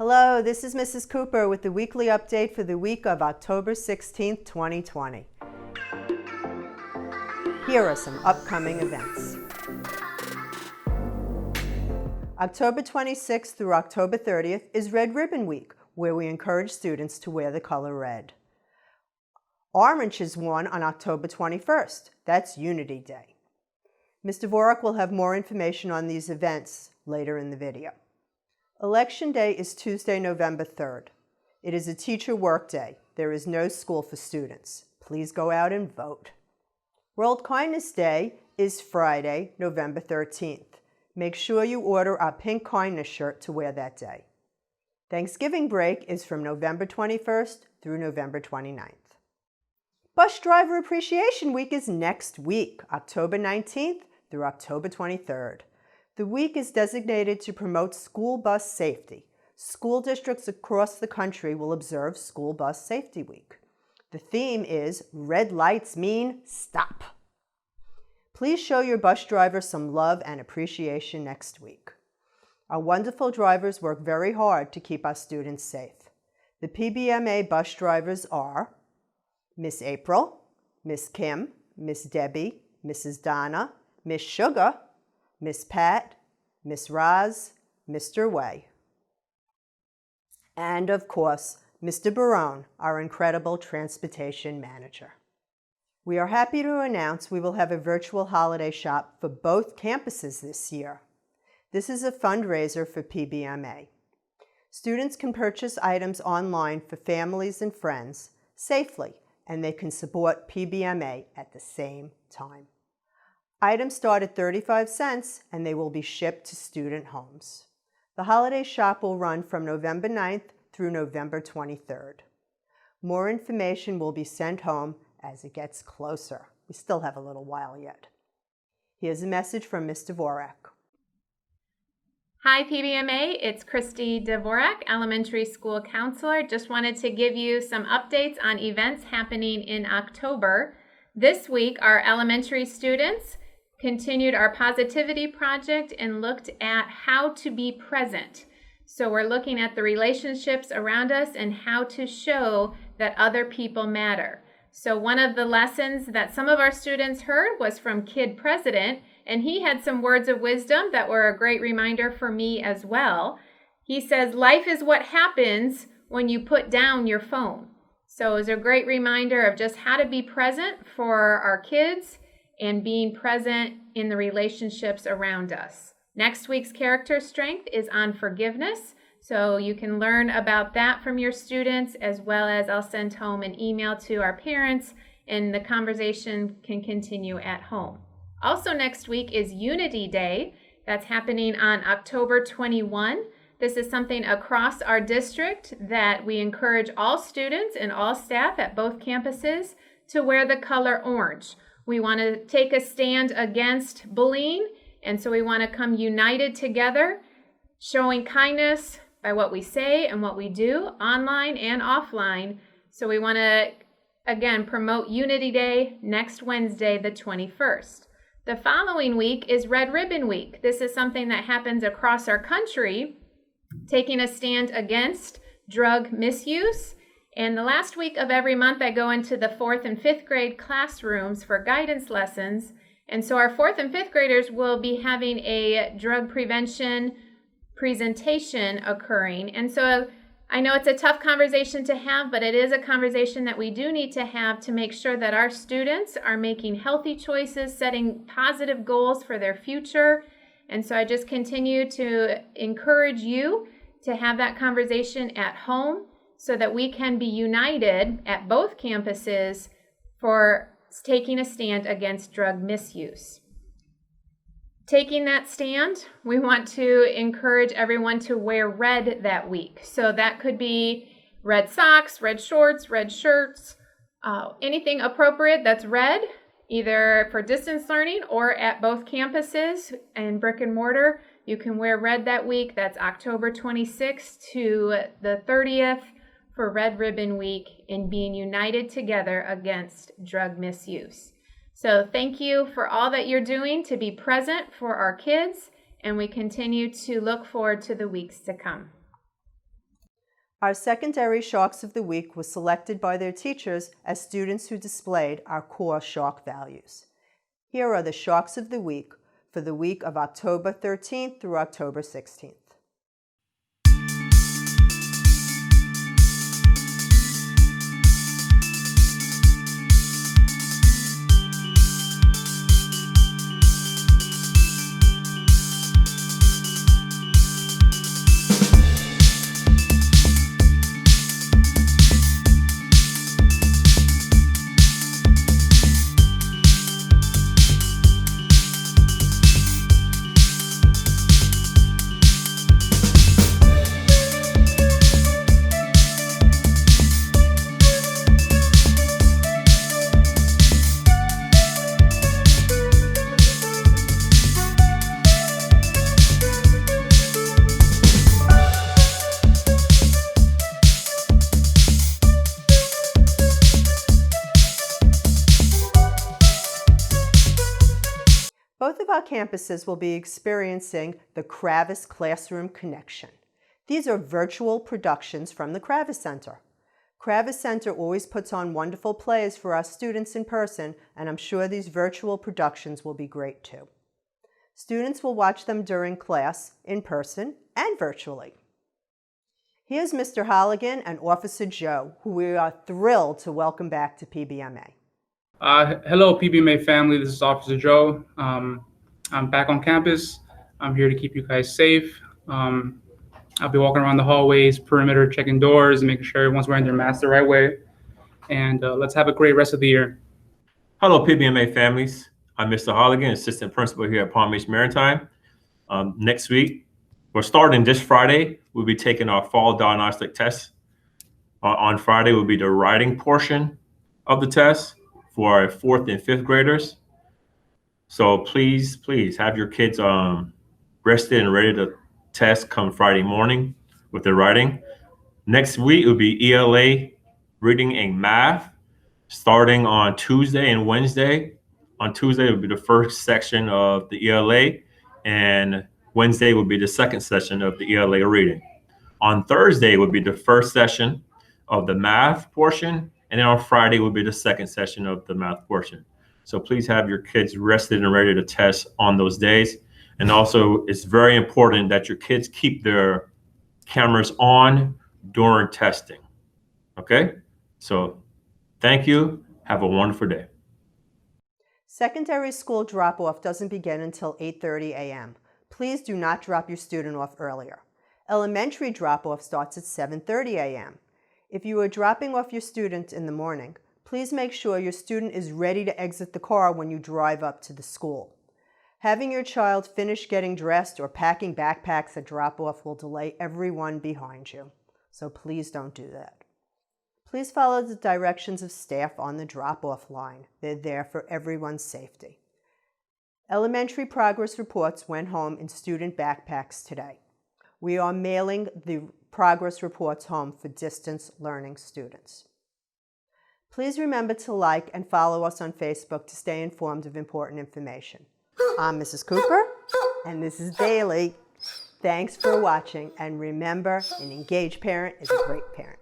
Hello, this is Mrs. Cooper with the weekly update for the week of October 16, 2020. Here are some upcoming events. October 26th through October 30th is Red Ribbon Week, where we encourage students to wear the color red. Orange is worn on October 21st. That's Unity Day. Mr. Dvorak will have more information on these events later in the video. Election Day is Tuesday, November 3rd. It is a teacher work day. There is no school for students. Please go out and vote. World Kindness Day is Friday, November 13th. Make sure you order our pink kindness shirt to wear that day. Thanksgiving break is from November 21st through November 29th. Bus Driver Appreciation Week is next week, October 19th through October 23rd. The week is designated to promote school bus safety. School districts across the country will observe School Bus Safety Week. The theme is Red Lights Mean Stop. Please show your bus driver some love and appreciation next week. Our wonderful drivers work very hard to keep our students safe. The PBMA bus drivers are Miss April, Miss Kim, Miss Debbie, Mrs. Donna, Miss Sugar, Miss Pat, Miss Roz, Mr. Way. And of course, Mr. Barone, our incredible transportation manager. We are happy to announce we will have a virtual holiday shop for both campuses this year. This is a fundraiser for PBMA. Students can purchase items online for families and friends safely, and they can support PBMA at the same time. Items start at 35 cents and they will be shipped to student homes. The holiday shop will run from November 9th through November 23rd. More information will be sent home as it gets closer. We still have a little while yet. Here's a message from Mr. Dvorak. Hi PBMA, it's Christy Dvorak, elementary school counselor. Just wanted to give you some updates on events happening in October. This week, our elementary students continued our positivity project and looked at how to be present. So we're looking at the relationships around us and how to show that other people matter. So one of the lessons that some of our students heard was from Kid President, and he had some words of wisdom that were a great reminder for me as well. He says, life is what happens when you put down your phone. So it was a great reminder of just how to be present for our kids and being present in the relationships around us. Next week's character strength is on forgiveness. So you can learn about that from your students, as well as I'll send home an email to our parents and the conversation can continue at home. Also next week is Unity Day. That's happening on October 21. This is something across our district that we encourage all students and all staff at both campuses to wear the color orange. We want to take a stand against bullying, and so we want to come united together, showing kindness by what we say and what we do, online and offline. So we want to, again, promote Unity Day next Wednesday, the 21st. The following week is Red Ribbon Week. This is something that happens across our country, taking a stand against drug misuse. And the last week of every month, I go into the 4th and 5th grade classrooms for guidance lessons. And so our 4th and 5th graders will be having a drug prevention presentation occurring. And so I know it's a tough conversation to have, but it is a conversation that we do need to have to make sure that our students are making healthy choices, setting positive goals for their future. And so I just continue to encourage you to have that conversation at home so that we can be united at both campuses for taking a stand against drug misuse. Taking that stand, we want to encourage everyone to wear red that week. So that could be red socks, red shorts, red shirts, anything appropriate that's red, either for distance learning or at both campuses and brick and mortar. You can wear red that week. That's October 26th to the 30th for Red Ribbon Week in being united together against drug misuse. So thank you for all that you're doing to be present for our kids, and we continue to look forward to the weeks to come. Our secondary Sharks of the Week was selected by their teachers as students who displayed our core shark values. Here are the Sharks of the Week for the week of October 13th through October 16th. Both of our campuses will be experiencing the Kravis Classroom Connection. These are virtual productions from the Kravis Center. Kravis Center always puts on wonderful plays for our students in person, and I'm sure these virtual productions will be great too. Students will watch them during class, in person, and virtually. Here's Mr. Holligan and Officer Joe, who we are thrilled to welcome back to PBMA. Hello, PBMA family. This is Officer Joe. I'm back on campus. I'm here to keep you guys safe. I'll be walking around the hallways, perimeter, checking doors, and making sure everyone's wearing their mask the right way. And let's have a great rest of the year. Hello, PBMA families. I'm Mr. Holligan, Assistant Principal here at Palm Beach Maritime. Next week, we're starting this Friday. We'll be taking our fall diagnostic test. On Friday will be the writing portion of the test for our 4th and 5th graders. So please have your kids rested and ready to test come Friday morning with their writing. Next week will be ELA reading and math starting on Tuesday and Wednesday. On Tuesday will be the first section of the ELA, and Wednesday will be the second session of the ELA reading. On Thursday will be the first session of the math portion, and then on Friday will be the second session of the math portion. So please have your kids rested and ready to test on those days. And also, it's very important that your kids keep their cameras on during testing. Okay? So thank you. Have a wonderful day. Secondary school drop-off doesn't begin until 8:30 a.m. Please do not drop your student off earlier. Elementary drop-off starts at 7:30 a.m. If you are dropping off your student in the morning, please make sure your student is ready to exit the car when you drive up to the school. Having your child finish getting dressed or packing backpacks at drop-off will delay everyone behind you. So please don't do that. Please follow the directions of staff on the drop-off line. They're there for everyone's safety. Elementary progress reports went home in student backpacks today. We are mailing the progress reports home for distance learning students. Please remember to like and follow us on Facebook to stay informed of important information. I'm Mrs. Cooper, and this is Daily. Thanks for watching, and remember, an engaged parent is a great parent.